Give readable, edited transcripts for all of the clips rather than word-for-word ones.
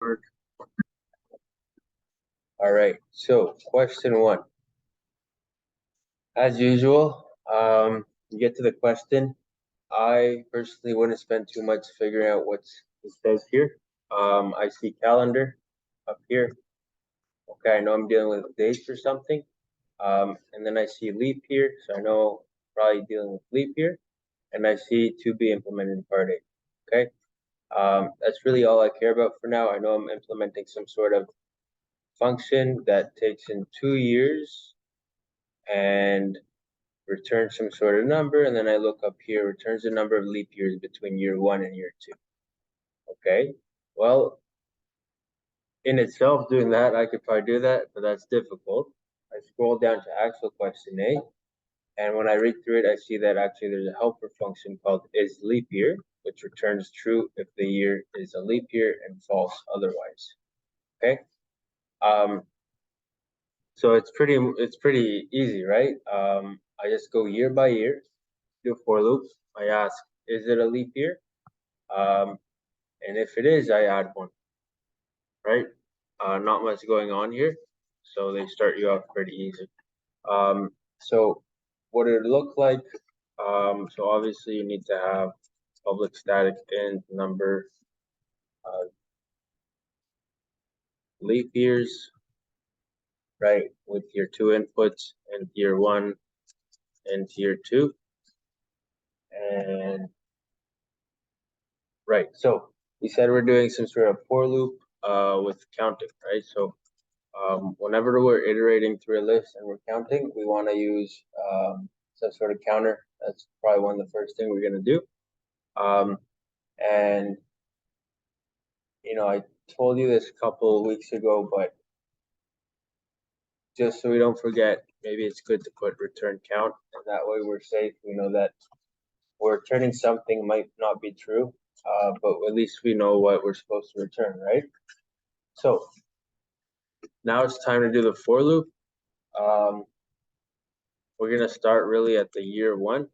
All right, so question one. As usual, you get to the question. I personally wouldn't spend too much figuring out what it says here. I see calendar up here. Okay, I know I'm dealing with dates or something. And then I see leap year, so I know probably dealing with leap year. And I see to be implemented in part A. Okay, that's really all I care about for now. I know I'm implementing some sort of function that takes in 2 years and returns some sort of number, and then I look up here, returns the number of leap years between year 1 and year 2. Okay, well, in itself, doing that, I could probably do that, but that's difficult. I scroll down to actual question A, and when I read through it, I see that actually there's a helper function called is leap year, which returns true if the year is a leap year and false otherwise. Okay, so it's pretty easy, right? I just go year by year, do a for loop. I ask, is it a leap year? And if it is, I add one, right? Not much going on here, so they start you off pretty easy. So what it look like? So obviously you need to have public static int number leap years, right? With your two inputs and year 1 and year 2, and right. So we said we're doing some sort of for loop with counting, right? So whenever we're iterating through a list and we're counting, we want to use some sort of counter. That's probably one of the first thing we're going to do. And, you know, I told you this a couple of weeks ago, but just so we don't forget, maybe it's good to put return count, and that way we're safe. We know that we're returning something might not be true, but at least we know what we're supposed to return, right? So now it's time to do the for loop. We're going to start really at the year 1.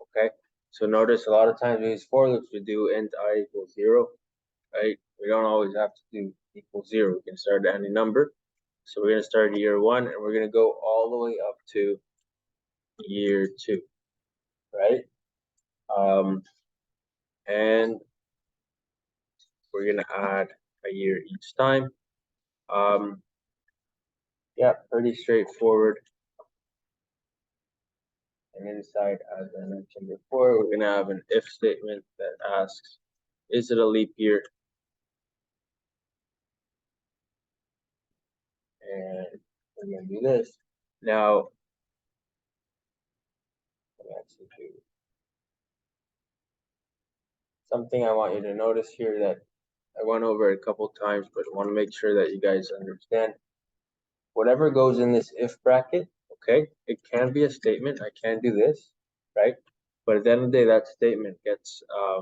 Okay, so notice a lot of times we use for loops, we do int I equals 0, right? We don't always have to do equals 0. We can start at any number. So we're going to start at year 1, and we're going to go all the way up to year 2, right? And we're going to add a year each time. Yeah, pretty straightforward. And inside, as I mentioned before, we're going to have an if statement that asks, is it a leap year? And we're going to do this. Now, let me actually do something I want you to notice here that I went over it a couple times, but I want to make sure that you guys understand. Whatever goes in this if bracket, okay, it can be a statement. I can do this, right? But at the end of the day, that statement gets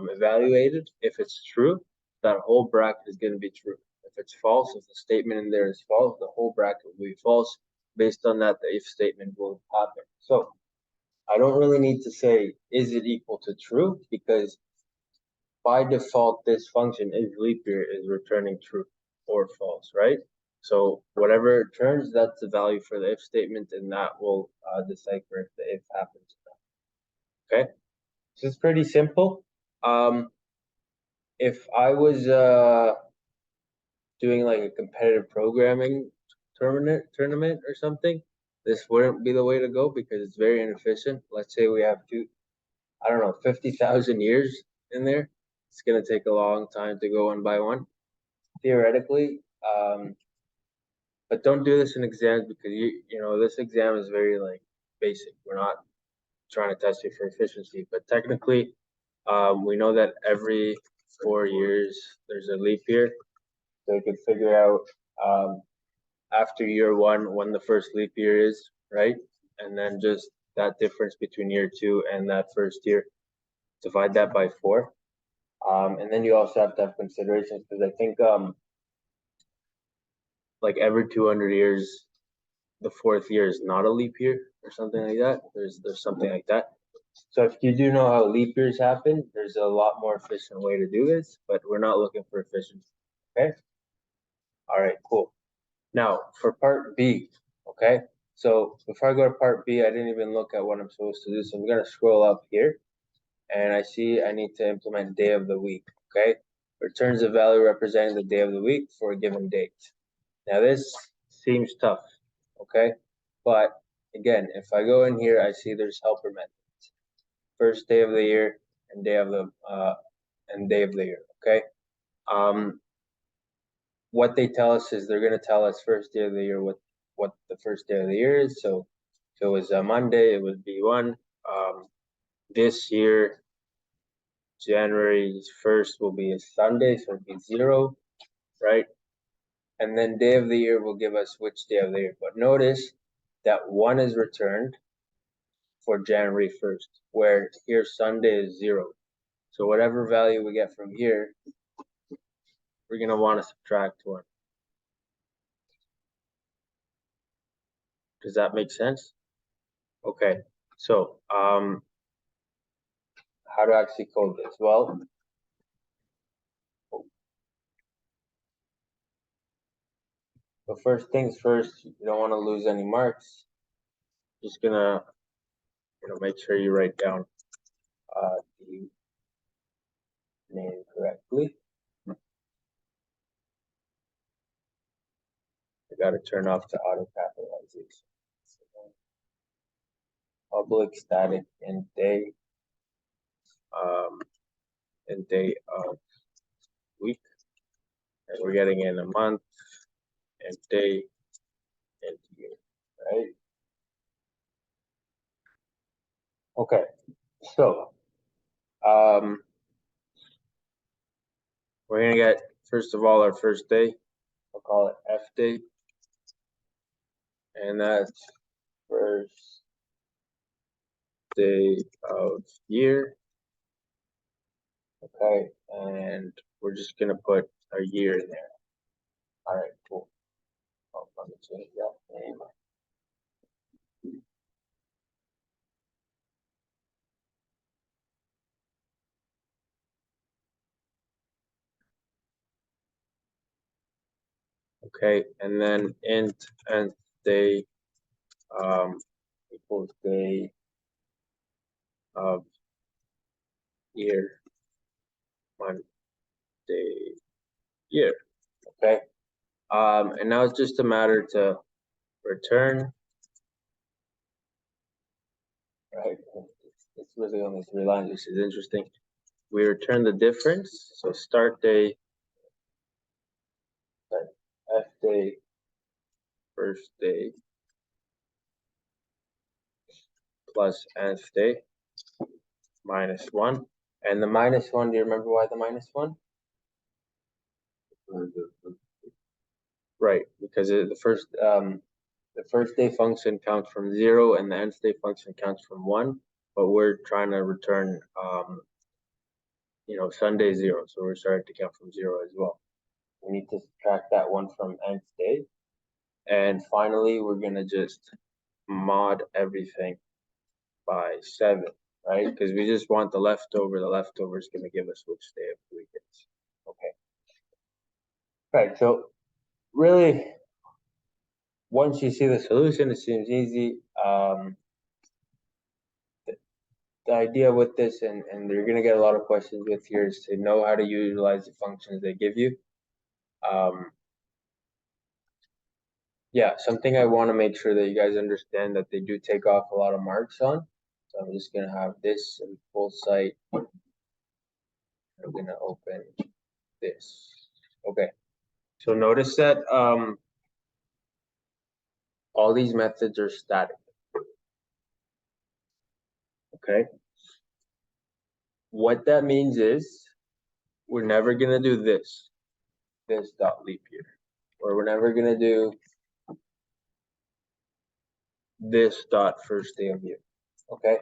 evaluated. If it's true, that whole bracket is going to be true. If it's false, if the statement in there is false, the whole bracket will be false. Based on that, the if statement will happen. So I don't really need to say, is it equal to true? Because by default, this function is leap year is returning true or false, right? So whatever it returns, that's the value for the if statement, and that will decipher if the if happens or not. Okay, so it's pretty simple. If I was doing like a competitive programming tournament or something, this wouldn't be the way to go because it's very inefficient. Let's say we have I don't know, 50,000 years in there. It's going to take a long time to go one by one, theoretically. But don't do this in exams because you know this exam is very like basic. We're not trying to test you for efficiency, but technically, we know that every 4 years there's a leap year, so you can figure out after year 1 when the first leap year is, right? And then just that difference between year 2 and that first year, divide that by 4. And then you also have to have considerations because I think like every 200 years, the 4th year is not a leap year or something like that. There's something like that. So if you do know how leap years happen, there's a lot more efficient way to do this, but we're not looking for efficiency. Okay. All right, cool. Now for part B, okay? So before I go to part B, I didn't even look at what I'm supposed to do. So I'm gonna scroll up here and I see I need to implement day of the week, okay? Returns a value representing the day of the week for a given date. Now this seems tough, okay? But again, if I go in here, I see there's helper methods. First day of the year and day of the year, okay? What they tell us is they're gonna tell us first day of the year what the first day of the year is. So if it was a Monday, it would be 1. This year, January 1st will be a Sunday, so it'd be 0, right? And then day of the year will give us which day of the year. But notice that 1 is returned for January 1st, where here Sunday is 0. So whatever value we get from here, we're gonna want to subtract 1. Does that make sense? Okay, so how to actually code this? Well, so first things first, you don't want to lose any marks. Just gonna, make sure you write down the name correctly. I gotta turn off the auto capitalization. Public static and day of week, and we're getting in a month and day and year, right? Okay, so we're gonna get first of all our first day. I'll call it F day, and that's first day of year. Okay, and we're just gonna put a year in there. All right, cool. Let me change that name. Okay, and then int nth day equals day of year, month, day, year. Okay. And now it's just a matter to return. Right. It's really only 3 lines, which is interesting. We return the difference. So start day, F day, first day, plus nth day, minus 1. And the minus 1, do you remember why the minus 1? Right, because the first day function counts from 0 and the nth day function counts from 1, but we're trying to return Sunday 0, so we're starting to count from 0 as well. We need to subtract that 1 from nth day. And finally, we're gonna just mod everything by 7, right? Because we just want the leftover. The leftover is gonna give us which day of the week it is. Okay. Right, so really, once you see the solution, it seems easy. The idea with this, and you're going to get a lot of questions with here, is to know how to utilize the functions they give you. Yeah, something I want to make sure that you guys understand that they do take off a lot of marks on. So I'm just going to have this in full site. I'm going to open this. Okay. So notice that all these methods are static. Okay. What that means is we're never going to do this dot leap year, or we're never going to do this dot first day of year. Okay.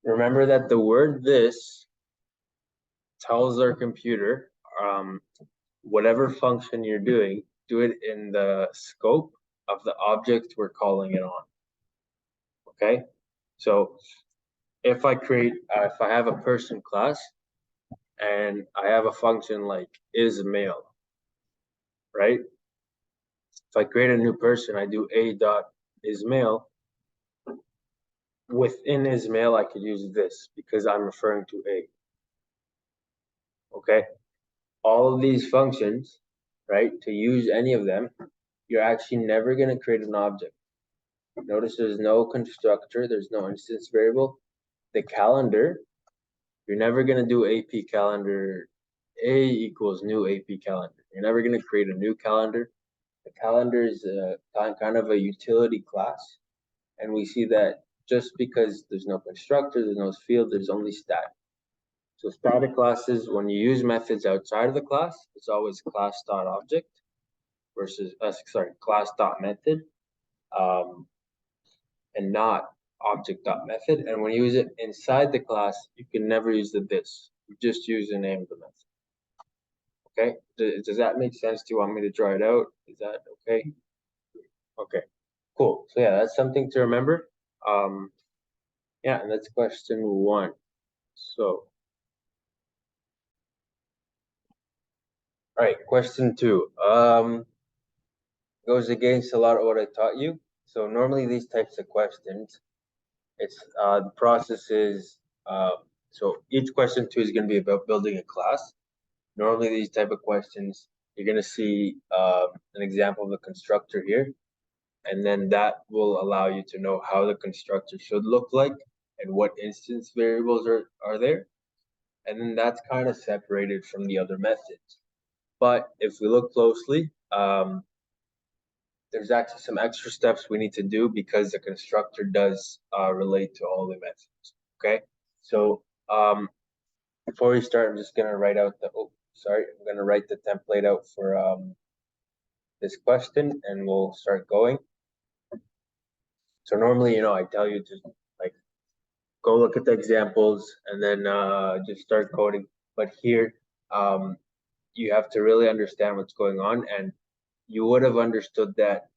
Remember that the word this tells our computer whatever function you're doing, do it in the scope of the object we're calling it on. Okay. So if I have a person class and I have a function like is male, right? If I create a new person, I do a dot Ismail. Within Ismail, I could use this because I'm referring to a. Okay, all of these functions, right? To use any of them, you're actually never going to create an object. Notice there's no constructor, there's no instance variable. The calendar, you're never going to do AP calendar A equals new AP calendar. You're never going to create a new calendar. The calendar is kind of a utility class. And we see that just because there's no constructor, there's no field, there's only static. So static classes, when you use methods outside of the class, it's always class.object versus, class.method, and not object.method. And when you use it inside the class, you can never use the this. You just use the name of the method. Okay, does that make sense? Do you want me to draw it out? Is that okay? Okay, cool. So yeah, that's something to remember. Yeah, and that's question 1. So, all right, question 2. Goes against a lot of what I taught you. So normally these types of questions, it's the process is so each question 2 is going to be about building a class. Normally these type of questions, you're going to see an example of a constructor here, and then that will allow you to know how the constructor should look like and what instance variables are there. And then that's kind of separated from the other methods. But if we look closely, there's actually some extra steps we need to do because the constructor does relate to all the methods. Okay, so before we start, I'm just gonna write out I'm gonna write the template out for this question, and we'll start going. So normally, I tell you to like go look at the examples and then just start coding. But here, you have to really understand what's going on, and you would have understood that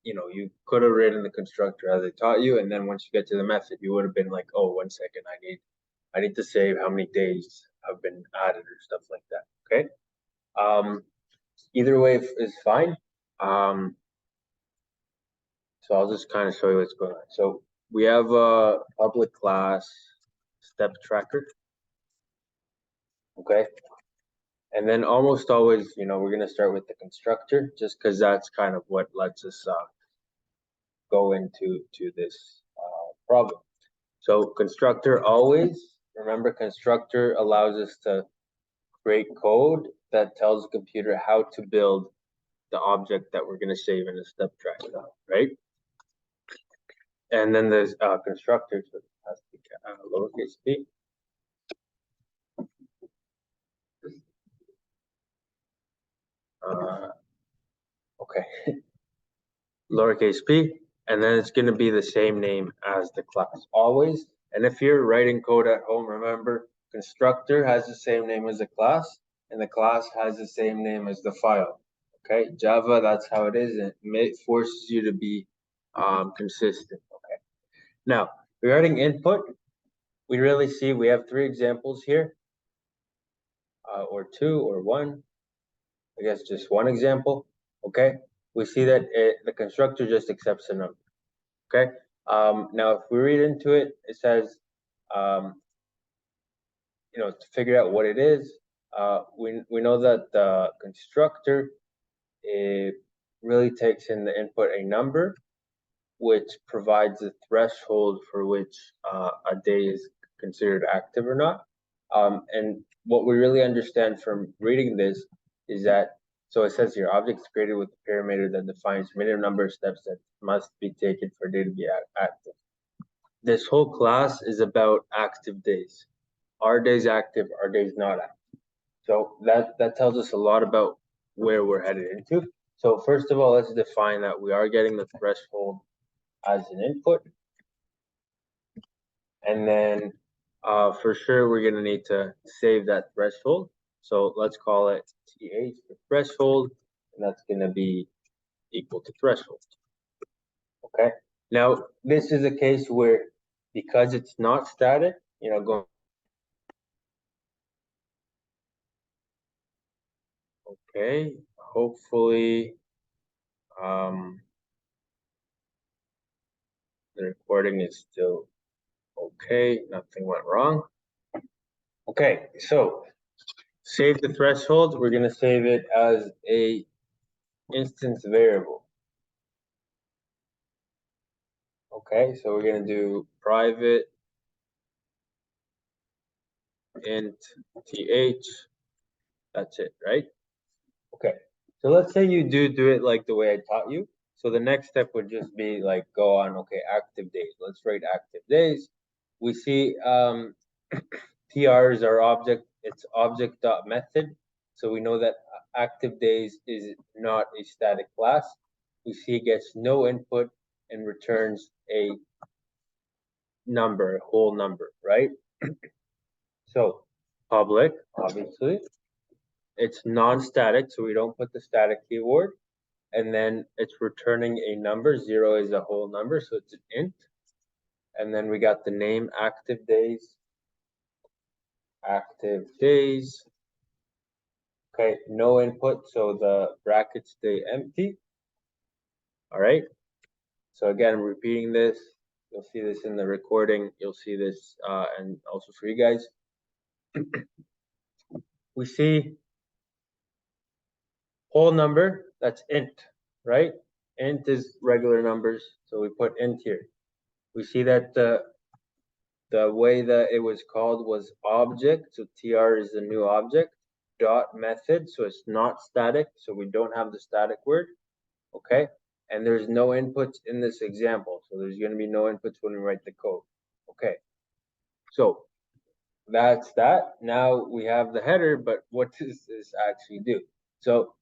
you could have written the constructor as I taught you, and then once you get to the method, you would have been like, oh, 1 second, I need to save how many days have been added or stuff like that. Okay. Either way is fine. So I'll just kind of show you what's going on. So we have a public class step tracker. Okay. And then almost always, we're going to start with the constructor just because that's kind of what lets us go into this problem. So constructor always, remember constructor allows us to create code that tells the computer how to build the object that we're going to save in a step tracker, right? And then there's constructor, so it has to be lowercase p. Okay, lowercase p, and then it's going to be the same name as the class always. And if you're writing code at home, remember constructor has the same name as the class, and the class has the same name as the file. Okay, Java, that's how it is, and it forces you to be consistent. Okay, now regarding input, we really see we have 3 examples here, or 2 or 1. I guess just 1 example. Okay, we see that the constructor just accepts a number. Okay, now if we read into it, it says, to figure out what it is, we know that the constructor, it really takes in the input a number, which provides a threshold for which a day is considered active or not. And what we really understand from reading this is that, so it says here, objects created with a parameter that defines minimum number of steps that must be taken for a day to be active. This whole class is about active days. Are days active? Are days not active? So that tells us a lot about where we're headed into. So first of all, let's define that we are getting the threshold as an input. And then for sure, we're going to need to save that threshold. So let's call it TH for threshold, and that's going to be equal to threshold. Okay. Now, this is a case where, because it's not static, going. Okay. hopefully, the recording is still okay. Nothing went wrong. Okay, so save the threshold. We're gonna save it as a instance variable. Okay, so we're gonna do private int th. That's it, right? Okay, so let's say you do it like the way I taught you. So the next step would just be like go on, okay, active days. Let's write active days. We see TR is our object, it's object.method. So we know that active days is not a static class. We see it gets no input and returns a number, a whole number, right? So public, obviously, it's non-static, so we don't put the static keyword. And then it's returning a number. 0 is a whole number, so it's an int. And then we got the name active days. Active days. Okay, no input, so the brackets stay empty. All right. So again, repeating this. You'll see this in the recording. You'll see this, and also for you guys. We see whole number, that's int, right? Int is regular numbers, so we put int here. We see that the way that it was called was object, so tr is the new object, dot method, so it's not static, so we don't have the static word, okay? And there's no inputs in this example, so there's going to be no inputs when we write the code, okay? So that's that. Now we have the header, but what does this actually do? So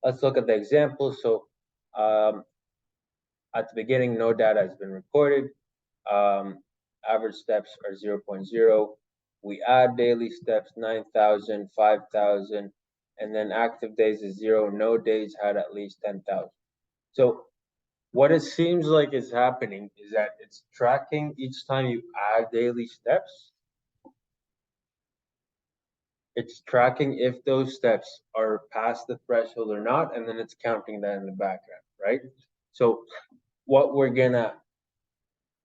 let's look at the example. So at the beginning, no data has been recorded. Average steps are 0.0. We add daily steps, 9,000, 5,000, and then active days is 0. No days had at least 10,000. So what it seems like is happening is that it's tracking each time you add daily steps. It's tracking if those steps are past the threshold or not, and then it's counting that in the background, right? So what we're gonna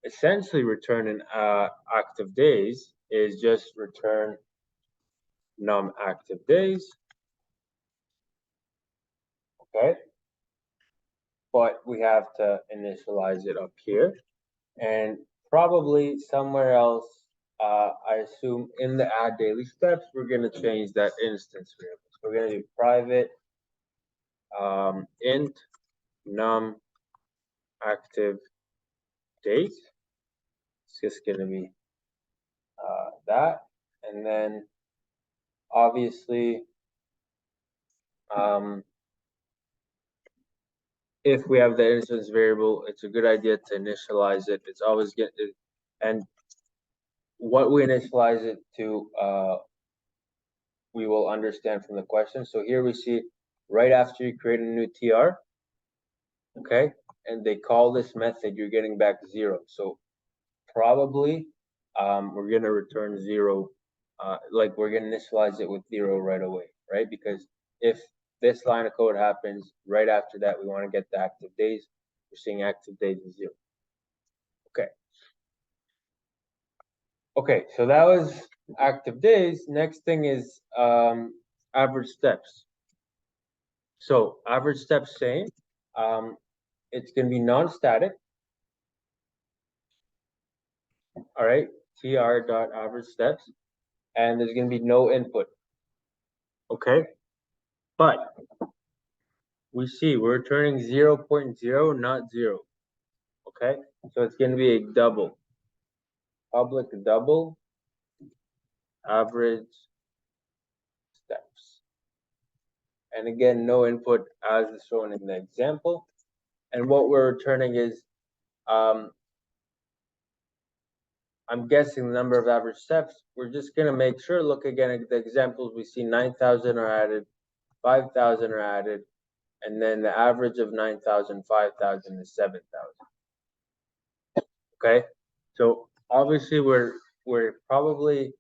essentially return in active days is just return num active days, okay? But we have to initialize it up here, and probably somewhere else, I assume in the add daily steps, we're gonna change that instance variable. So we're gonna do private int num active days. It's just gonna be that, and then obviously if we have the instance variable, it's a good idea to initialize it. It's always get it, and what we initialize it to, we will understand from the question. So here we see right after you create a new TR, okay, and they call this method, you're getting back 0. So probably we're gonna return 0, like we're gonna initialize it with 0 right away, right? Because if this line of code happens right after that, we want to get the active days. We're seeing active days is 0. Okay. Okay, so that was active days. Next thing is average steps. So average steps same. It's going to be non-static. All right, tr.average steps, and there's going to be no input. Okay, but we see we're returning 0.0, not 0. Okay, so it's going to be a double, public double average steps. And again, no input as is shown in the example. And what we're returning is, I'm guessing the number of average steps. We're just going to make sure, look again at the examples, we see 9,000 are added, 5,000 are added, and then the average of 9,000, 5,000 is 7,000. Okay, so obviously we're probably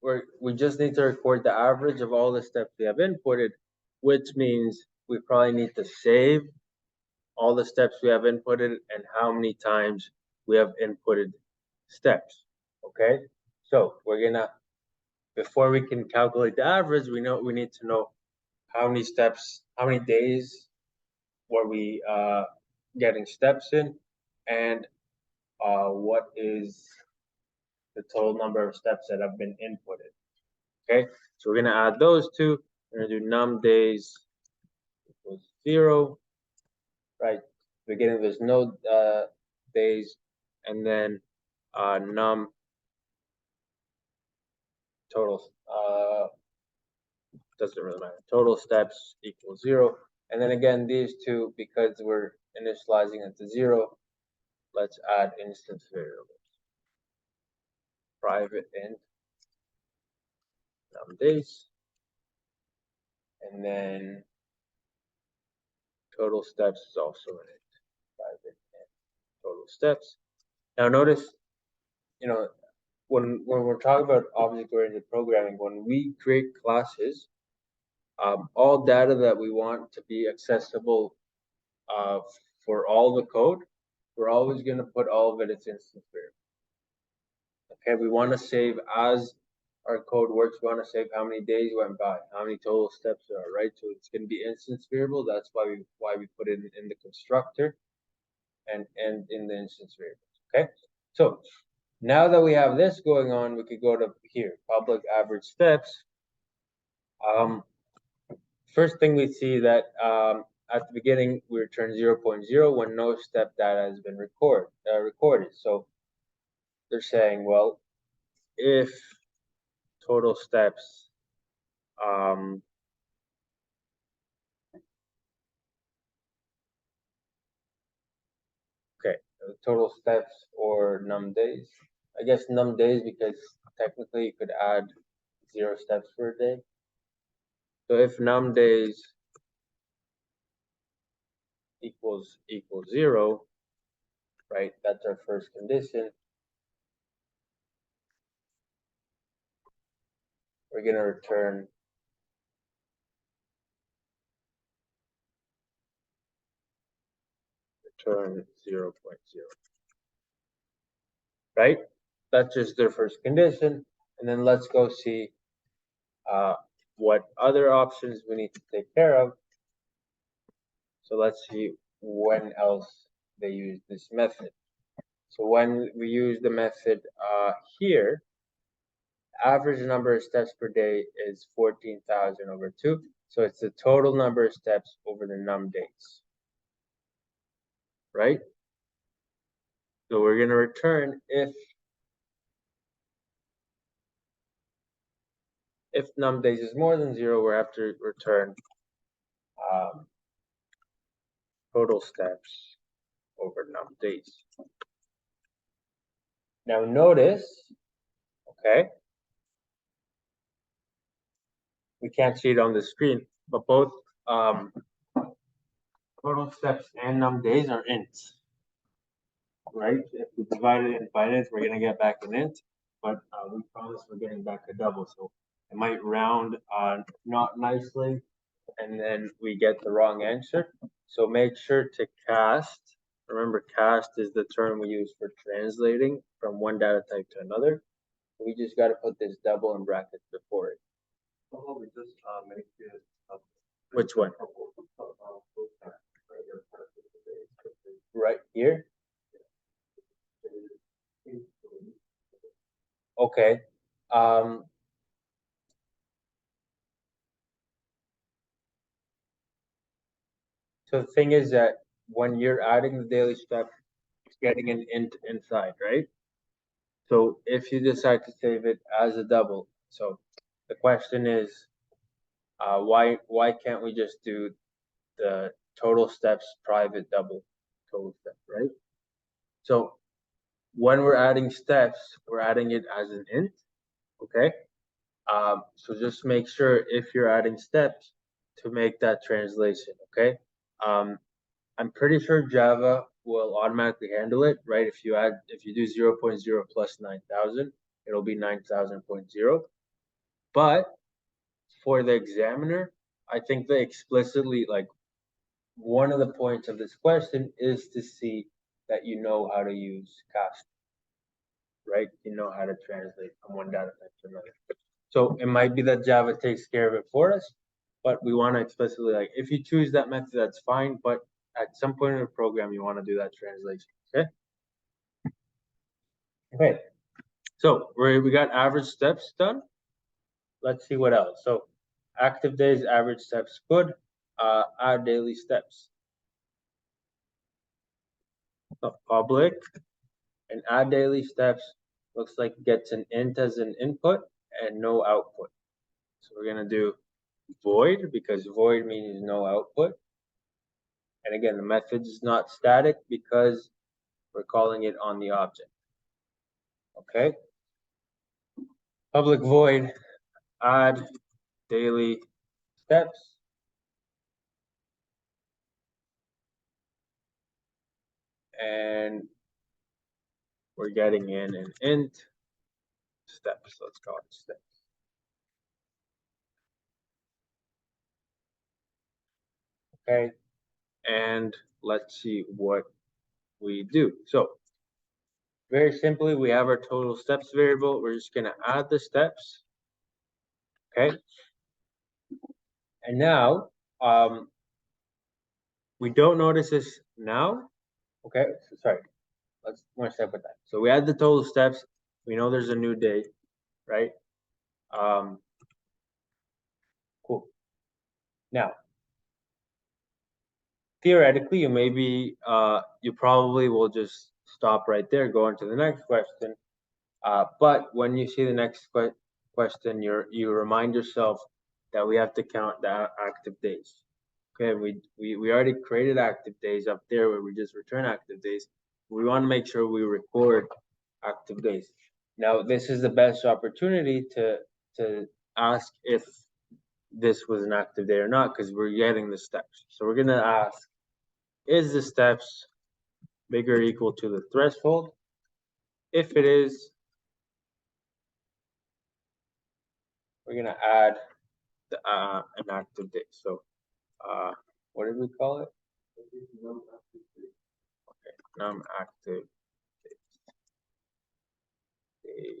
we just need to record the average of all the steps we have inputted, which means we probably need to save all the steps we have inputted and how many times we have inputted steps. Okay, so we're gonna, before we can calculate the average, we need to know how many steps, how many days were we getting steps in, and what is the total number of steps that have been inputted. Okay, so we're gonna add those two. We're gonna do num days equals 0, right? Beginning there's no days, and then num total doesn't really matter. Total steps equals 0, and then again these two, because we're initializing it to 0, let's add instance variables. Private int num days, and then total steps is also in it. Private int total steps. Now notice, when we're talking about object-oriented programming, when we create classes, all data that we want to be accessible for all the code, we're always going to put all of it as instance variable. Okay, we want to save as our code works. We want to save how many days went by, how many total steps there are, right? So it's going to be instance variable. That's why we put it in the constructor and in the instance variables. Okay, so now that we have this going on, we could go to here, public average steps. First thing we see that at the beginning we return 0.0 when no step data has been recorded. So they're saying, well, if total steps okay, total steps or num days. I guess num days, because technically you could add 0 steps per day. So if num days equals 0, right? That's our first condition. We're going to return return 0.0, right? That's just their first condition. And then let's go see what other options we need to take care of. So let's see when else they use this method. So when we use the method here, average number of steps per day is 14,000 over 2. So it's the total number of steps over the num days, right? So we're going to return if num days is more than 0, we have to return total steps over num days. Now notice, okay, we can't see it on the screen, but both total steps and num days are ints, right? If we divide it by int, we're going to get back an int, but we promise we're getting back a double, so it might round not nicely, and then we get the wrong answer. So make sure to cast. Remember, cast is the term we use for translating from one data type to another. We just got to put this double in brackets before it. Which one? Right here? Okay. So the thing is that when you're adding the daily step, it's getting an int inside, right? So if you decide to save it as a double, so the question is, why can't we just do the total steps private double total step, right? So when we're adding steps, we're adding it as an int, okay? So just make sure if you're adding steps to make that translation, okay? I'm pretty sure Java will automatically handle it, right? If you do 0.0 plus 9,000, it'll be 9,000.0. But for the examiner, I think they explicitly, like, one of the points of this question is to see that you know how to use cast, right? You know how to translate from one data type to another. So it might be that Java takes care of it for us, but we want to explicitly, like, if you choose that method, that's fine. But at some point in the program, you want to do that translation. Okay. Okay. So we got average steps done. Let's see what else. So active days, average steps, good. Add daily steps. So public and add daily steps looks like it gets an int as an input and no output. So we're gonna do void because void means no output. And again, the method is not static because we're calling it on the object. Okay. Public void, add daily steps. And we're getting in an int steps. Let's call it steps. Okay. And let's see what we do. So very simply, we have our total steps variable. We're just going to add the steps. Okay. And now, we don't notice this now. Okay. So sorry. Let's one step with that. So we add the total steps. We know there's a new day, right? Cool. Now, theoretically, you probably will just stop right there, go into the next question. But when you see the next question, you remind yourself that we have to count the active days. Okay, we already created active days up there where we just return active days. We want to make sure we record active days. Now, this is the best opportunity to ask if this was an active day or not, because we're getting the steps. So we're gonna ask, is the steps bigger or equal to the threshold? If it is, we're gonna add an active day. So what did we call it? Okay, num active days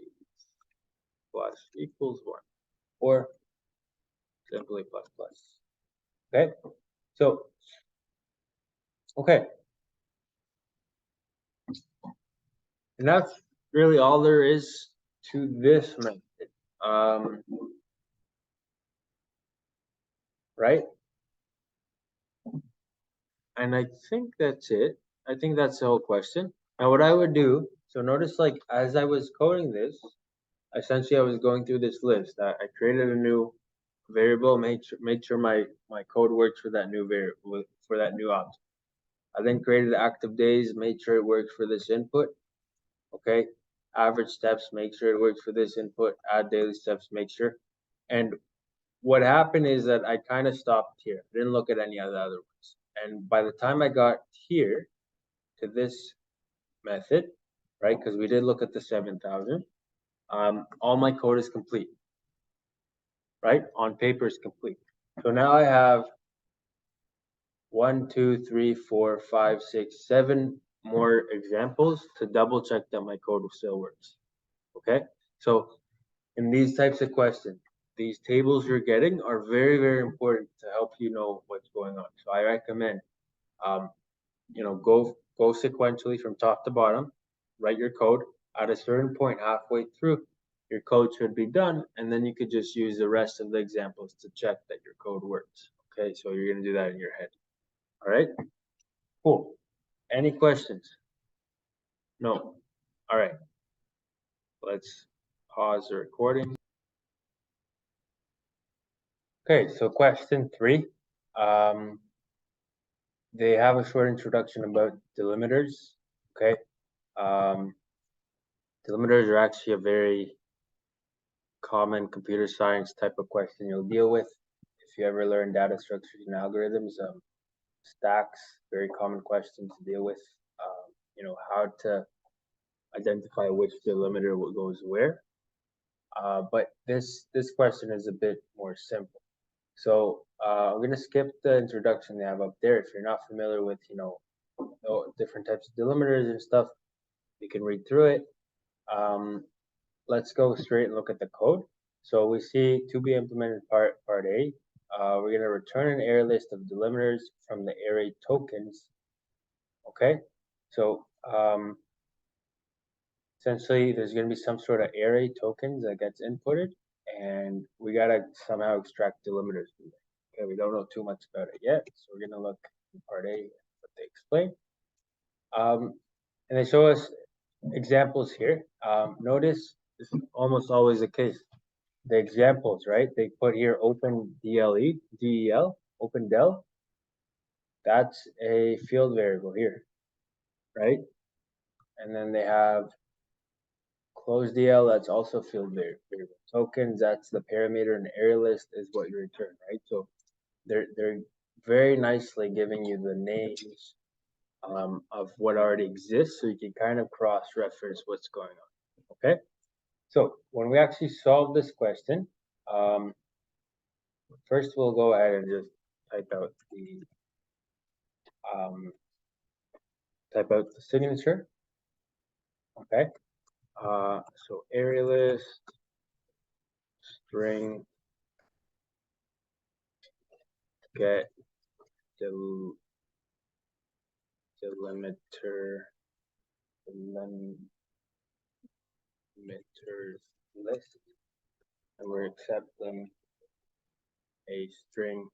plus equals 1, or simply plus plus. Okay, so okay, and that's really all there is to this method. Right? And I think that's it. I think that's the whole question. Now, what I would do, so notice, like, as I was coding this, essentially I was going through this list. I created a new variable, made sure my code works for that new variable, for that new object. I then created active days, made sure it works for this input. Okay. Average steps, make sure it works for this input. Add daily steps, make sure. And what happened is that I kind of stopped here. I didn't look at any of the other ones. And by the time I got here to this method, right, because we did look at the 7,000, all my code is complete, right? On paper is complete. So now I have 1, 2, 3, 4, 5, 6, 7 more examples to double check that my code still works. Okay, so in these types of questions, these tables you're getting are very, very important to help you know what's going on. So I recommend, go sequentially from top to bottom, write your code. At a certain point, halfway through, your code should be done, and then you could just use the rest of the examples to check that your code works. Okay, so you're gonna do that in your head. All right, cool. Any questions? No. All right. Let's pause the recording. Okay, so question 3. They have a short introduction about delimiters. Okay. Delimiters are actually a very common computer science type of question you'll deal with. If you ever learn data structures and algorithms, stacks, very common questions to deal with. How to identify which delimiter goes where. But this question is a bit more simple. So I'm gonna skip the introduction they have up there. If you're not familiar with, different types of delimiters and stuff, you can read through it. Let's go straight and look at the code. So we see to be implemented part A. We're gonna return an array list of delimiters from the array tokens. Okay, so essentially there's gonna be some sort of array tokens that gets inputted, and we gotta somehow extract delimiters from there. Okay, we don't know too much about it yet, so we're gonna look in part A what they explain. And they show us examples here. Notice this is almost always the case. The examples, right? They put here open DEL, open del. That's a field variable here, right? And then they have close DL, that's also field variable. Tokens, that's the parameter, and array list is what you return, right? So they're very nicely giving you the names of what already exists, so you can kind of cross-reference what's going on. Okay, so when we actually solve this question, first we'll go ahead and just type out the signature. Okay, so array list string get delimiter list, and we're accepting a string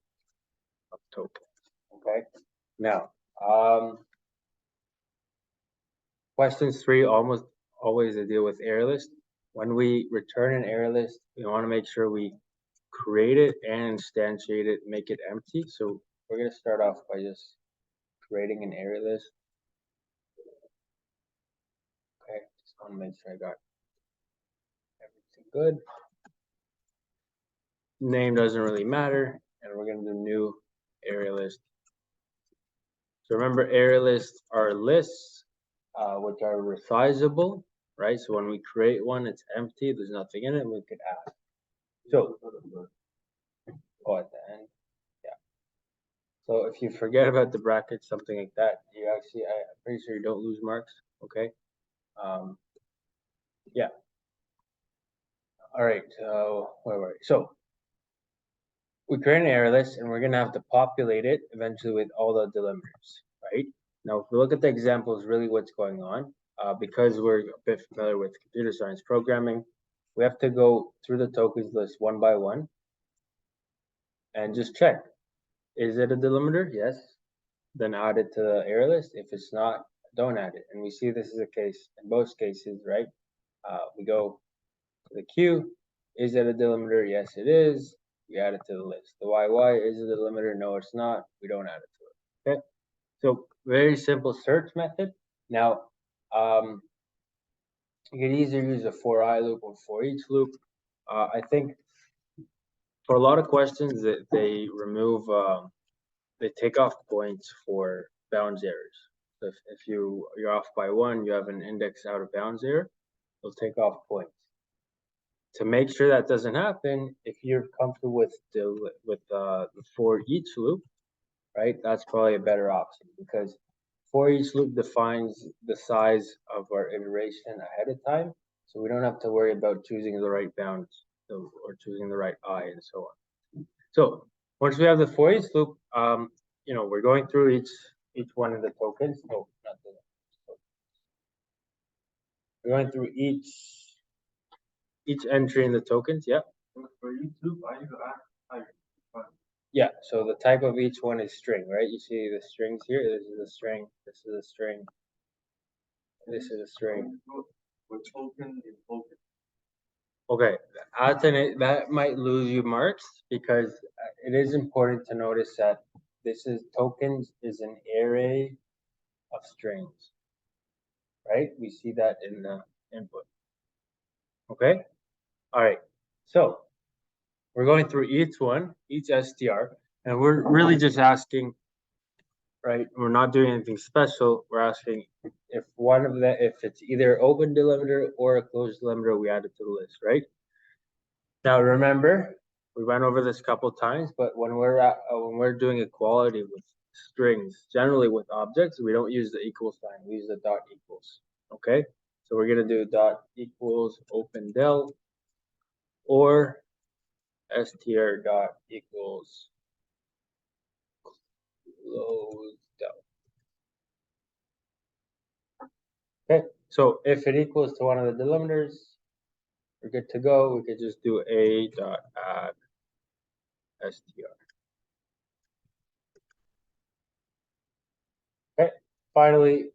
of tokens. Okay, now questions 3 almost always deal with array list. When we return an array list, we want to make sure we create it and instantiate it, make it empty. So we're going to start off by just creating an array list. Okay, just want to make sure I got everything good. Name doesn't really matter, and we're going to do new array list. So remember, array lists are lists which are resizable, right? So when we create one, it's empty, there's nothing in it, we could add. So, at the end, yeah. So if you forget about the brackets, something like that, you actually, I'm pretty sure you don't lose marks, okay? Yeah. All right, so where were we? So we create an array list, and we're gonna have to populate it eventually with all the delimiters, right? Now, if we look at the examples, really what's going on, because we're a bit familiar with computer science programming, we have to go through the tokens list one by one and just check. Is it a delimiter? Yes. Then add it to the array list. If it's not, don't add it. And we see this is the case in both cases, right? We go to the Q. Is it a delimiter? Yes, it is. We add it to the list. The YY, is it a delimiter? No, it's not. We don't add it to it. Okay. So very simple search method. Now, you can either use a for I loop or for each loop. I think for a lot of questions that they remove, they take off points for bounds errors. So if you're off by one, you have an index out of bounds error, they'll take off points. To make sure that doesn't happen, if you're comfortable with the for each loop, right, that's probably a better option, because for each loop defines the size of our iteration ahead of time, so we don't have to worry about choosing the right bounds or choosing the right I and so on. So once we have the for each loop, we're going through each one of the tokens. No, not the. We're going through each entry in the tokens. Yeah. For each loop, yeah, so the type of each one is string, right? You see the strings here. This is a string. This is a string. This is a string. What token is token? Okay, that might lose you marks, because it is important to notice that this is tokens is an array of strings, right? We see that in the input. Okay, all right. So we're going through each one, each str, and we're really just asking, right? We're not doing anything special. We're asking if it's either open delimiter or a closed delimiter, we add it to the list, right? Now remember, we went over this a couple times, but when we're doing equality with strings, generally with objects, we don't use the equal sign. We use the dot equals. Okay, so we're gonna do dot equals open del or str dot equals close del. Okay, so if it equals to one of the delimiters, we're good to go. We could just do a dot add str. Okay, finally,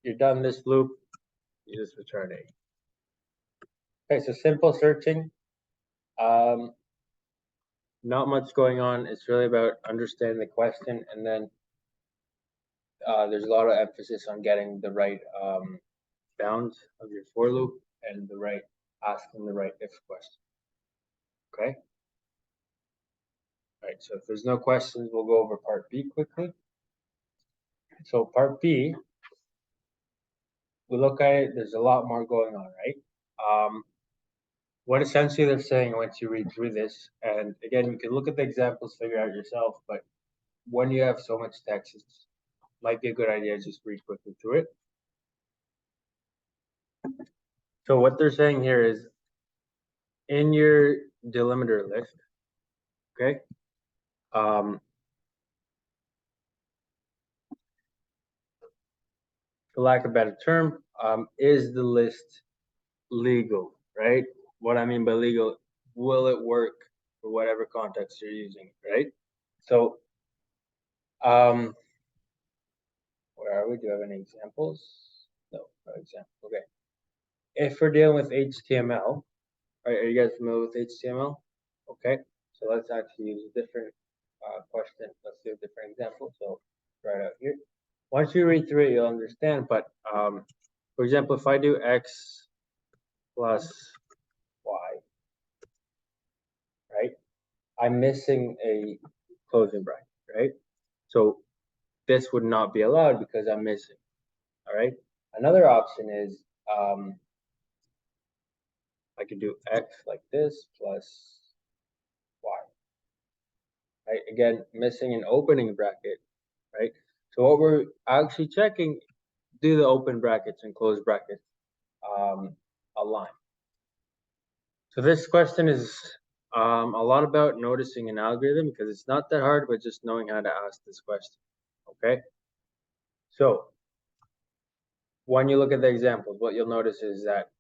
you're done this loop. You just return a. Okay, so simple searching. Not much going on. It's really about understanding the question, and then there's a lot of emphasis on getting the right bounds of your for loop and the right asking the right if question. Okay. All right. So if there's no questions, we'll go over part B quickly. So part B, we look at it. There's a lot more going on, right? What essentially they're saying once you read through this, and again, you can look at the examples, figure out yourself, but when you have so much text, it might be a good idea to just read quickly through it. So what they're saying here is in your delimiter list, okay, for lack of a better term, is the list legal, right? What I mean by legal, will it work for whatever context you're using, right? So, where are we? Do you have any examples? No, no example. Okay. If we're dealing with HTML, right, are you guys familiar with HTML? Okay, so let's actually use a different question. Let's do a different example. So right out here. Once you read through it, you'll understand. But for example, if I do x plus y, right, I'm missing a closing bracket, right? So this would not be allowed because I'm missing. All right. Another option is I could do x like this plus y. Right? Again, missing an opening bracket, right? So what we're actually checking, do the open brackets and close brackets align? So this question is a lot about noticing an algorithm because it's not that hard, but just knowing how to ask this question, okay? So when you look at the examples, what you'll notice is that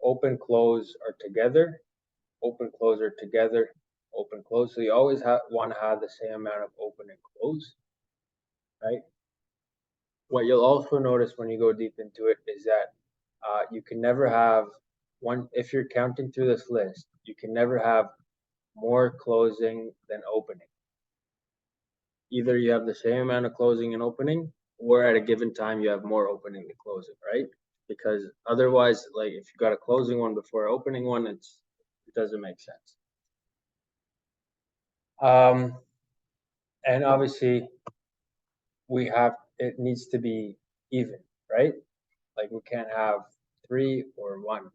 open, close are together, open, close are together, open, close. So you always want to have the same amount of open and close, right? What you'll also notice when you go deep into it is that you can never have one, if you're counting through this list, you can never have more closing than opening. Either you have the same amount of closing and opening, or at a given time you have more opening than closing, right? Because otherwise, like if you got a closing one before opening one, it doesn't make sense. And obviously it needs to be even, right? Like we can't have 3 or 1.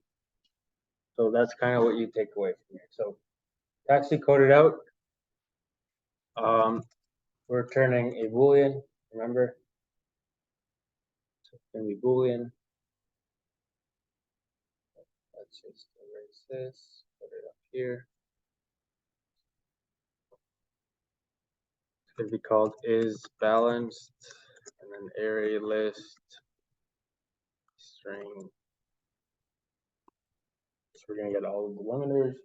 So that's kind of what you take away from here. So to actually code it out, we're returning a Boolean, remember? So it's going to be Boolean. Let's just erase this, put it up here. It's going to be called is balanced, and then array list string. So we're going to get all of the delimiters.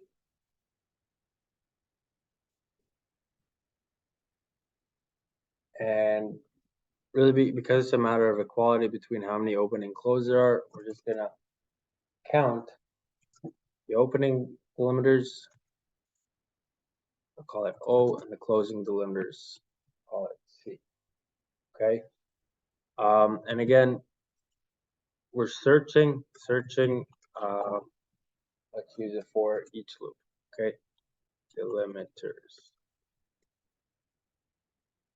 And really, because it's a matter of equality between how many open and close there are, we're just going to count the opening delimiters. I'll call it O, and the closing delimiters, call it C. Okay. And again, we're searching. Let's use it for each loop. Okay. Delimiters.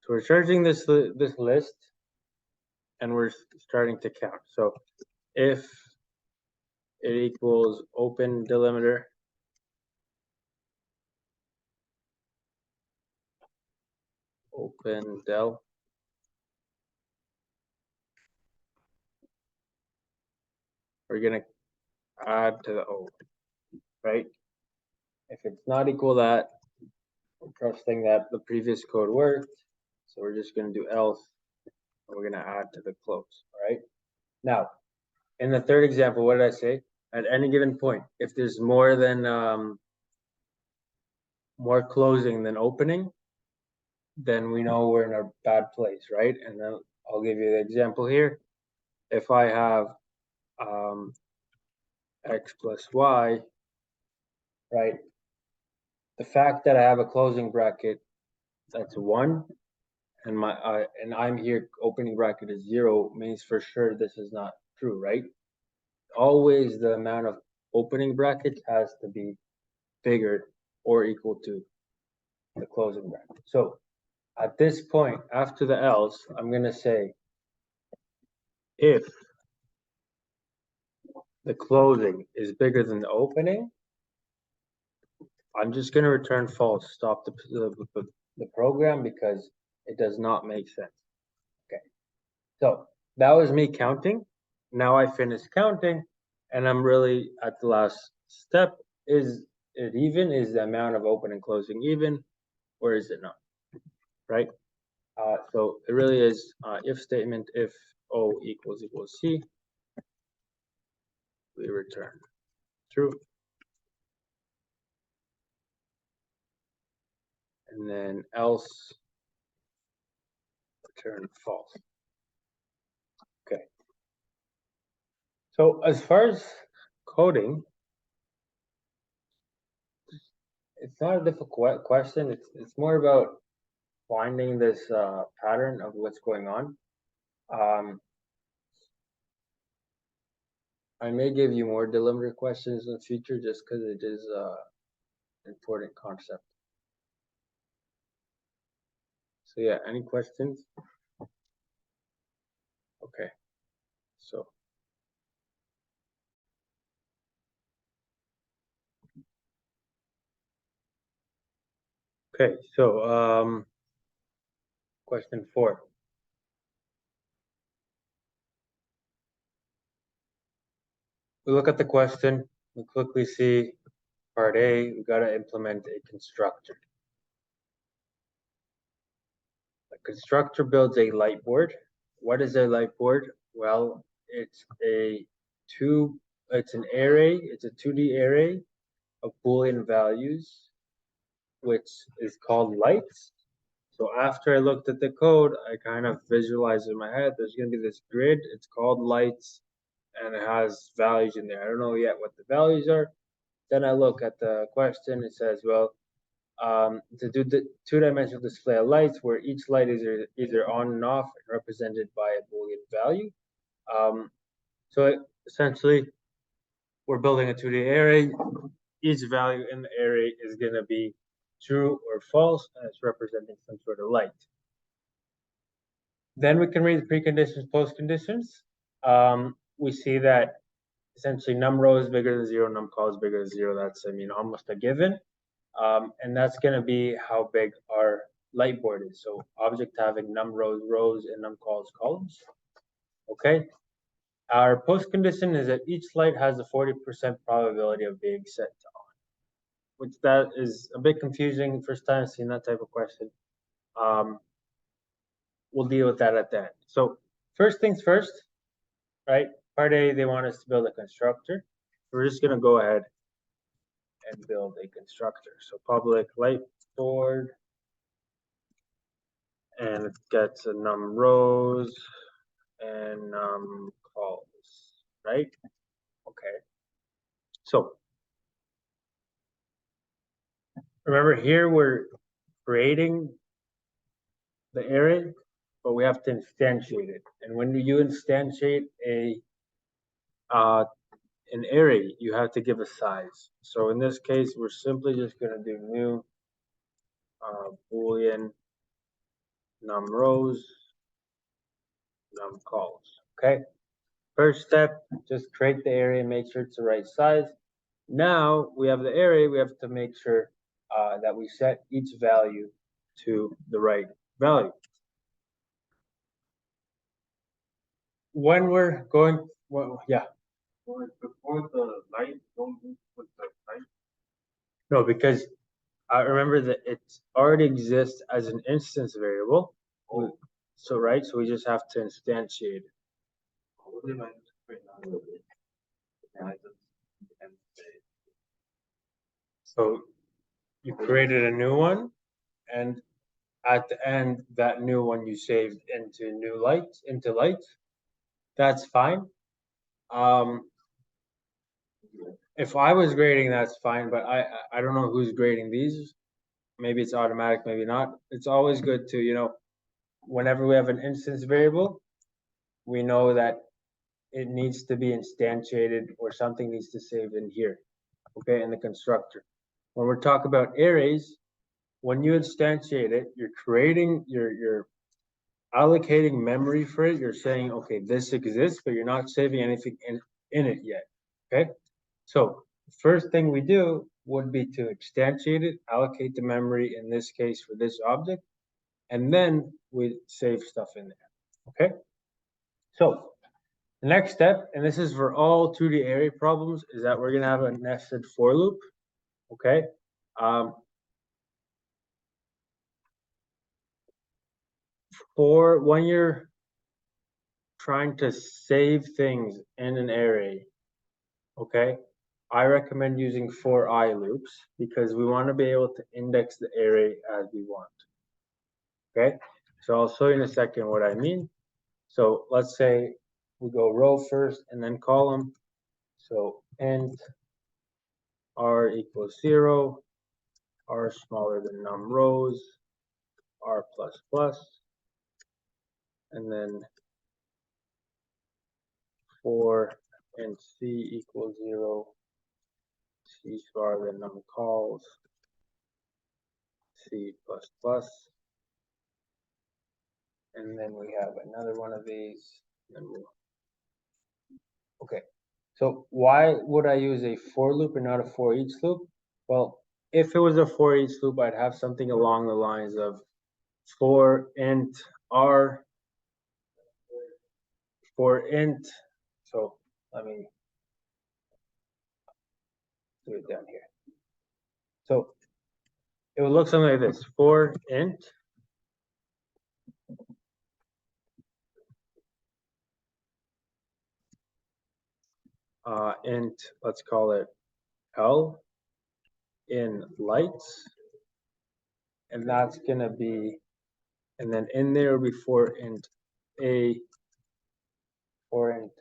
So we're searching this list, and we're starting to count. So if it equals open delimiter, open del. We're gonna add to the O, right? If it's not equal that, we're trusting that the previous code worked. So we're just gonna do else, and we're gonna add to the close, all right? Now, in the third example, what did I say? At any given point, if there's more than more closing than opening, then we know we're in a bad place, right? And then I'll give you the example here. If I have x plus y, right? The fact that I have a closing bracket that's 1 and I'm here opening bracket is 0 means for sure this is not true, right? Always the amount of opening brackets has to be bigger or equal to the closing bracket. So at this point, after the else, I'm going to say if the closing is bigger than the opening, I'm just going to return false, stop the program because it does not make sense. Okay, so that was me counting. Now I finished counting and I'm really at the last step. Is it even? Is the amount of open and closing even, or is it not? Right? So it really is if statement, if O equals C, we return true. And then else return false. Okay. So as far as coding, it's not a difficult question. It's more about finding this pattern of what's going on. I may give you more delimiter questions in the future just because it is an important concept. So yeah, any questions? Okay, so question 4. We look at the question, we quickly see part A, we got to implement a constructor. A constructor builds a light board. What is a light board? Well, it's an array, it's a 2D array of Boolean values, which is called lights. So after I looked at the code, I kind of visualized in my head, there's going to be this grid, it's called lights, and it has values in there. I don't know yet what the values are. Then I look at the question, it says, well, to do the two-dimensional display of lights where each light is either on and off and represented by a Boolean value. So essentially, we're building a 2D array. Each value in the array is going to be true or false, and it's representing some sort of light. Then we can read the preconditions, postconditions. We see that essentially num row is bigger than 0, num col is bigger than 0. That's, almost a given. And that's going to be how big our light board is. So object having num rows, and num cols columns. Okay. Our post condition is that each light has a 40% probability of being set to on, which that is a bit confusing. First time seeing that type of question. We'll deal with that at the end. So first things first, right? Part A, they want us to build a constructor. We're just going to go ahead and build a constructor. So public light board, and it gets a num rows and num cols, right? Okay. So remember here we're creating the array, but we have to instantiate it. And when you instantiate an array, you have to give a size. So in this case, we're simply just going to do new Boolean num rows, num cols. Okay. First step, just create the array and make sure it's the right size. Now we have the array, we have to make sure that we set each value to the right value. When we're going, well, yeah. Before the light, don't put the light. No, because I remember that it already exists as an instance variable. Oh. So right, so we just have to instantiate it. So you created a new one, and at the end, that new one you saved into light. That's fine. If I was grading, that's fine, but I don't know who's grading these. Maybe it's automatic, maybe not. It's always good to, whenever we have an instance variable, we know that it needs to be instantiated or something needs to save in here, okay, in the constructor. When we're talking about arrays, when you instantiate it, you're allocating memory for it. You're saying, okay, this exists, but you're not saving anything in it yet, okay? So first thing we do would be to instantiate it, allocate the memory, in this case for this object, and then we save stuff in there, okay? So the next step, and this is for all 2D array problems, is that we're gonna have a nested for loop, okay? For when you're trying to save things in an array, okay, I recommend using for I loops because we want to be able to index the array as we want, okay? So I'll show you in a second what I mean. So let's say we go row first and then column. So int r equals 0, r smaller than num rows, r plus plus, and then for int c equals 0, c smaller than num calls, c plus plus, and then we have another one of these. Okay, so why would I use a for loop and not a for each loop? Well, if it was a for each loop, I'd have something along the lines of for int r, for int, so let me do it down here. So it would look something like this, for int int, let's call it L in lights, and that's gonna be, and then in there before int A, for int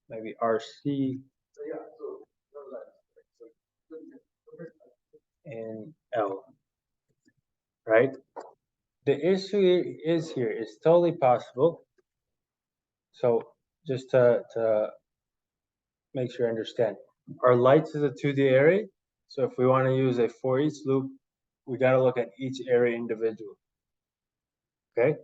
maybe RC, and L, right? The issue is here, it's totally possible. So just to make sure I understand, our lights is a 2D array. So if we want to use a for each loop, we got to look at each array individually. Okay.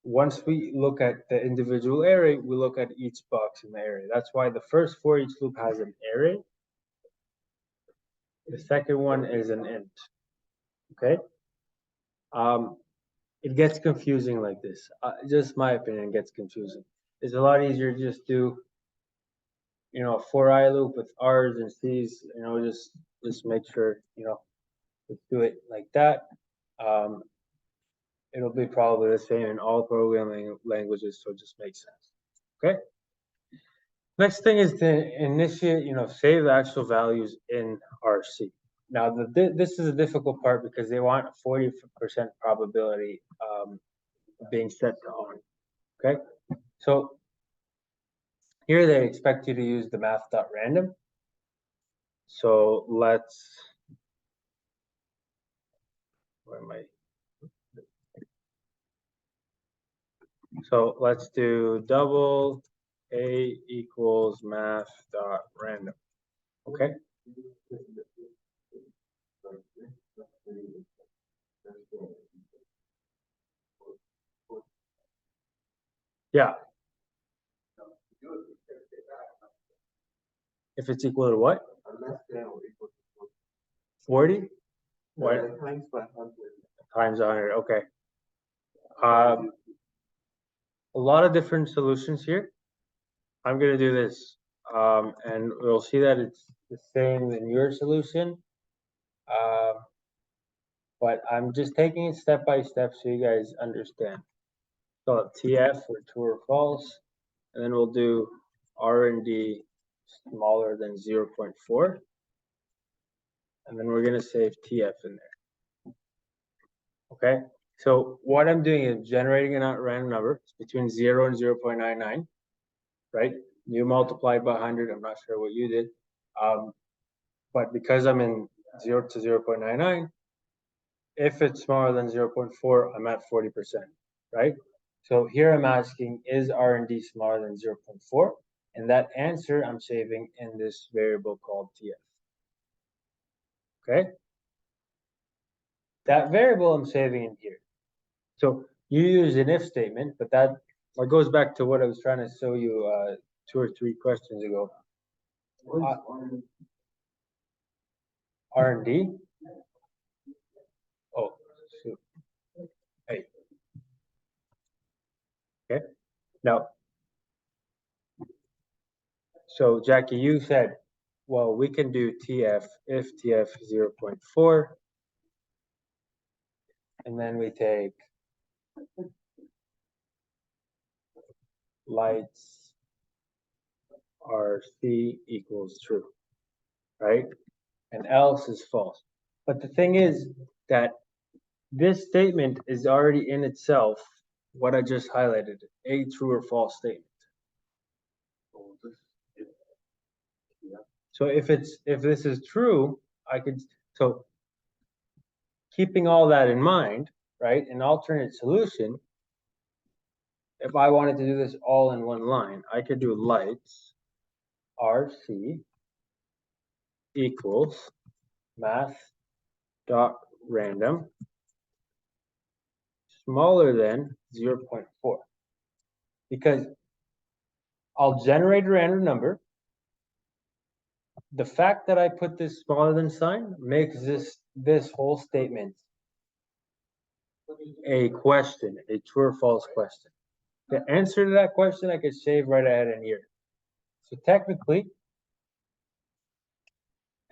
Once we look at the individual array, we look at each box in the array. That's why the first for each loop has an array. The second one is an int. Okay. It gets confusing like this. Just my opinion, it gets confusing. It's a lot easier to just do, a for I loop with R's and C's. Just make sure, let's do it like that. It'll be probably the same in all programming languages, so it just makes sense. Okay. Next thing is to initiate, save the actual values in RC. Now, this is a difficult part because they want 40% probability being set to on. Okay, so here they expect you to use the math.random. So where am I? So let's do double A equals math.random. Okay. Yeah. If it's equal to what? 40? What? Times 100. Okay. A lot of different solutions here. I'm gonna do this, and we'll see that it's the same in your solution. But I'm just taking it step by step so you guys understand. So TF for true or false, and then we'll do R&D smaller than 0.4, and then we're gonna save TF in there. Okay, so what I'm doing is generating a random number. It's between 0 and 0.99, right? You multiplied by 100. I'm not sure what you did, but because I'm in 0 to 0.99, if it's smaller than 0.4, I'm at 40%, right? So here I'm asking, is R&D smaller than 0.4? And that answer I'm saving in this variable called TF. Okay? That variable I'm saving in here. So you use an if statement, but that goes back to what I was trying to show you 2 or 3 questions ago. R&D. Oh, shoot. Hey. Okay. Now, so Jackie, you said, well, we can do TF if TF 0.4, and then we take lights RC equals true, right? And else is false. But the thing is that this statement is already in itself what I just highlighted, a true or false statement. So if this is true, I could, so keeping all that in mind, right, an alternate solution, if I wanted to do this all in one line, I could do lights RC equals math dot random smaller than 0.4, because I'll generate a random number. The fact that I put this smaller than sign makes this whole statement a question, a true or false question. The answer to that question I could save right ahead in here. So technically,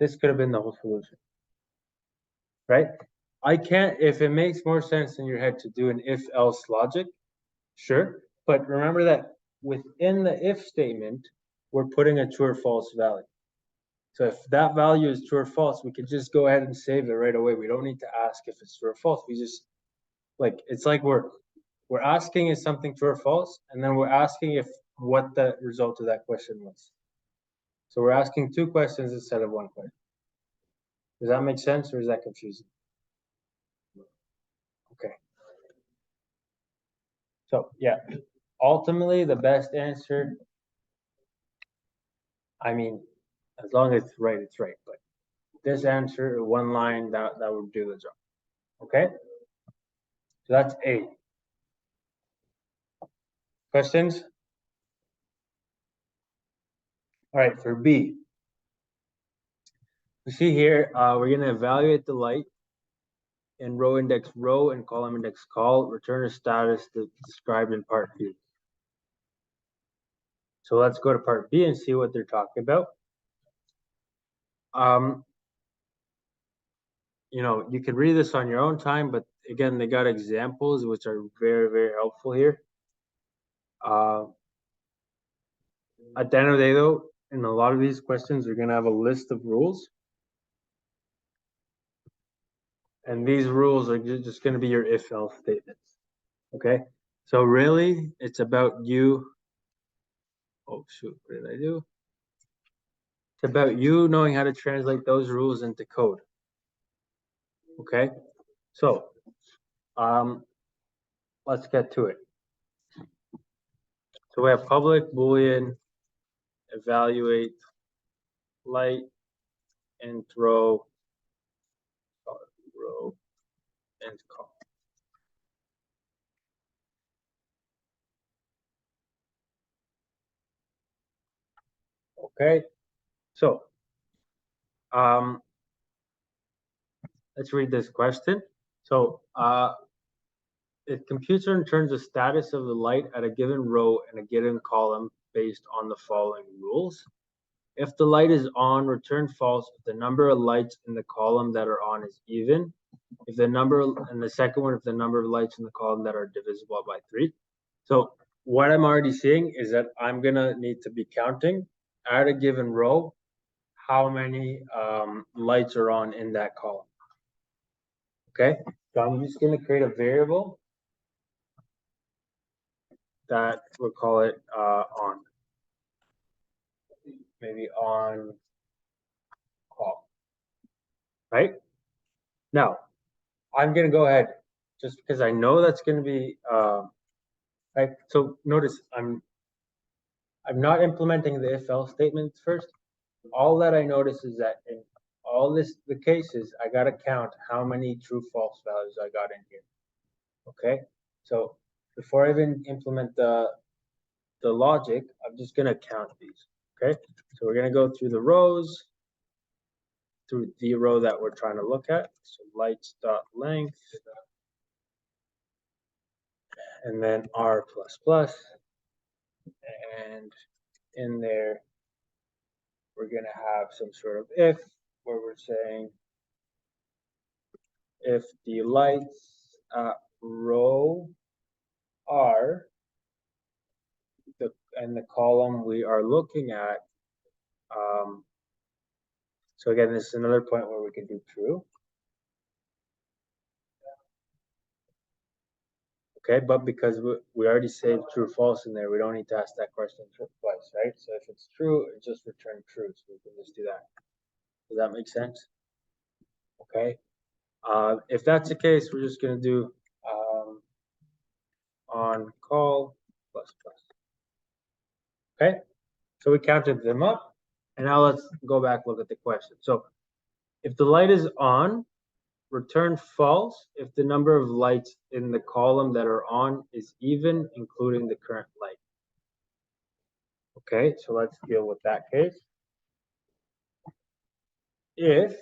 this could have been the whole solution, right? I can't, if it makes more sense in your head to do an if-else logic, sure. But remember that within the if statement, we're putting a true or false value. So if that value is true or false, we can just go ahead and save it right away. We don't need to ask if it's true or false. We just, like, it's like we're asking is something true or false, and then we're asking if what the result of that question was. So we're asking 2 questions instead of 1 question. Does that make sense, or is that confusing? Okay. So yeah, ultimately the best answer, I mean, as long as it's right, it's right. But this answer, 1 line, that would do the job. Okay. So that's A. Questions? All right, for B. You see here, we're going to evaluate the light in row index row and column index col, return a status described in part B. So let's go to part B and see what they're talking about. You know, you can read this on your own time, but again, they got examples which are very, very helpful here. At the end of the day, though, in a lot of these questions, you're going to have a list of rules. And these rules are just going to be your if-else statements. Okay? So really, it's about you. Oh, shoot. What did I do? It's about you knowing how to translate those rules into code. Okay? So, let's get to it. So we have public, Boolean, evaluate, light, and row, and call. Okay? So, let's read this question. So, it computes or returns the status of the light at a given row and a given column based on the following rules. If the light is on, return false if the number of lights in the column that are on is even. If the number, and the second one, if the number of lights in the column that are divisible by 3. So what I'm already seeing is that I'm gonna need to be counting at a given row how many lights are on in that column. Okay, so I'm just gonna create a variable that we'll call it on. Maybe on call. Right? Now, I'm gonna go ahead just because I know that's gonna be right. So notice I'm not implementing the if else statements first. All that I notice is that in all the cases, I gotta count how many true false values I got in here. Okay, so before I even implement the logic, I'm just gonna count these. Okay, so we're gonna go through the rows, through the row that we're trying to look at. So lights dot length, and then r plus plus, and in there we're gonna have some sort of if, where we're saying if the lights at row r, and the column we are looking at. So again, this is another point where we can do true. Okay, but because we already saved true false in there, we don't need to ask that question twice, right? So if it's true, it just return true. So we can just do that. Does that make sense? Okay. If that's the case, we're just going to do on call plus plus. Okay. So we counted them up, and now let's go back look at the question. So if the light is on, return false if the number of lights in the column that are on is even, including the current light. Okay, so let's deal with that case. If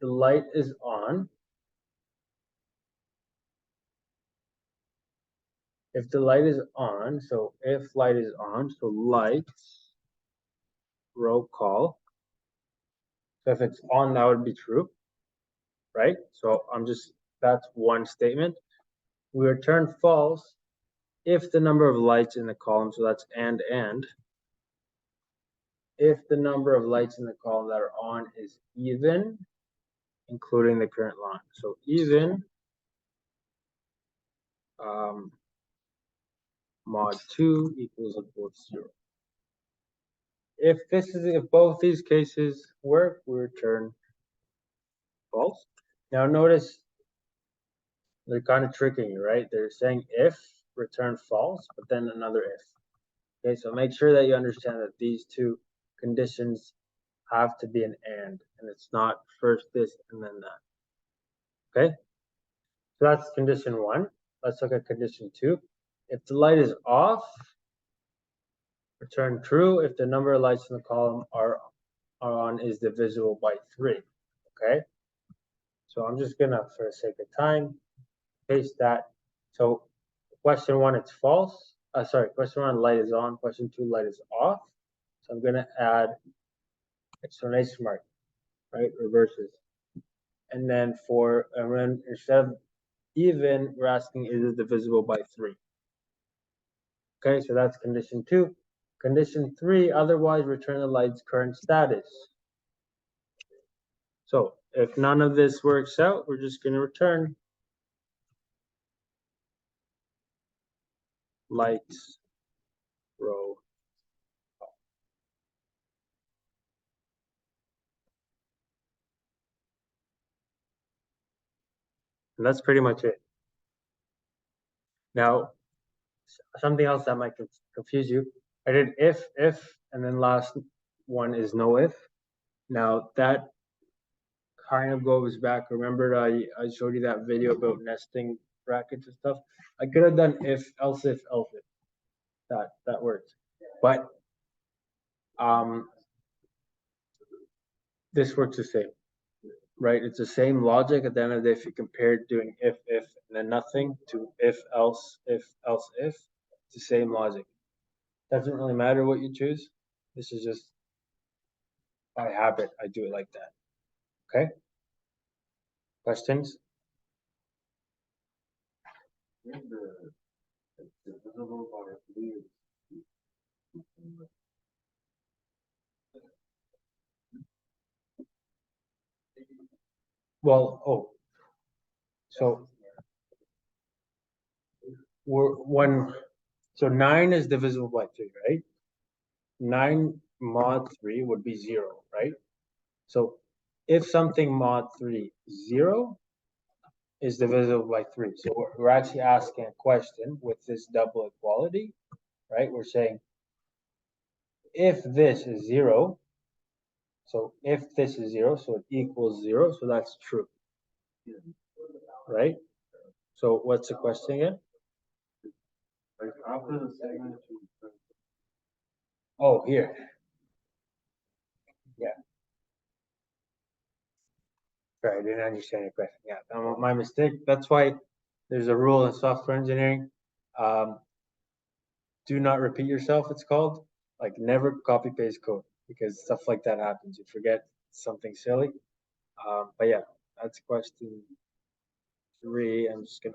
the light is on, so if light is on, so lights, row call. So if it's on, that would be true, right? So that's one statement. We return false if the number of lights in the column, so that's and, if the number of lights in the column that are on is even, including the current line. So even mod 2 equals equal to 0. If both these cases work, we return false. Now notice they're kind of tricking you, right? They're saying if, return false, but then another if. Okay, so make sure that you understand that these two conditions have to be an and it's not first this and then that. Okay, so that's condition 1. Let's look at condition 2. If the light is off, return true if the number of lights in the column are on is divisible by 3. Okay, so I'm just gonna, for the sake of time, paste that. So question 1, it's false. Sorry, question 1, light is on. Question 2, light is off. So I'm gonna add exclamation mark, right? Reverses. And then instead of even, we're asking is it divisible by 3? Okay, so that's condition 2. Condition 3, otherwise return the light's current status. So if none of this works out, we're just going to return lights row. And that's pretty much it. Now, something else that might confuse you. I did if, and then last one is no if. Now that kind of goes back. Remember I showed you that video about nesting brackets and stuff? I could have done if, else if, else if. That works. But this works the same. right? It's the same logic at the end of the day. If you compare doing if, and then nothing to if, else, if, it's the same logic. Doesn't really matter what you choose. This is just by habit. I do it like that. Okay? Questions? Well, so so 9 is divisible by 3, right? 9 mod 3 would be 0, right? So if something mod 3 0 is divisible by 3. So we're actually asking a question with this double equality, right? We're saying if this is 0, so if this is 0, so it equals 0, so that's true, right? So what's the question again? Oh, here. Yeah. Sorry, I didn't understand your question. Yeah, my mistake. That's why there's a rule in software engineering. Um, do not repeat yourself, it's called. Like never copy paste code because stuff like that happens. You forget something silly. But yeah, that's question 3. I'm just gonna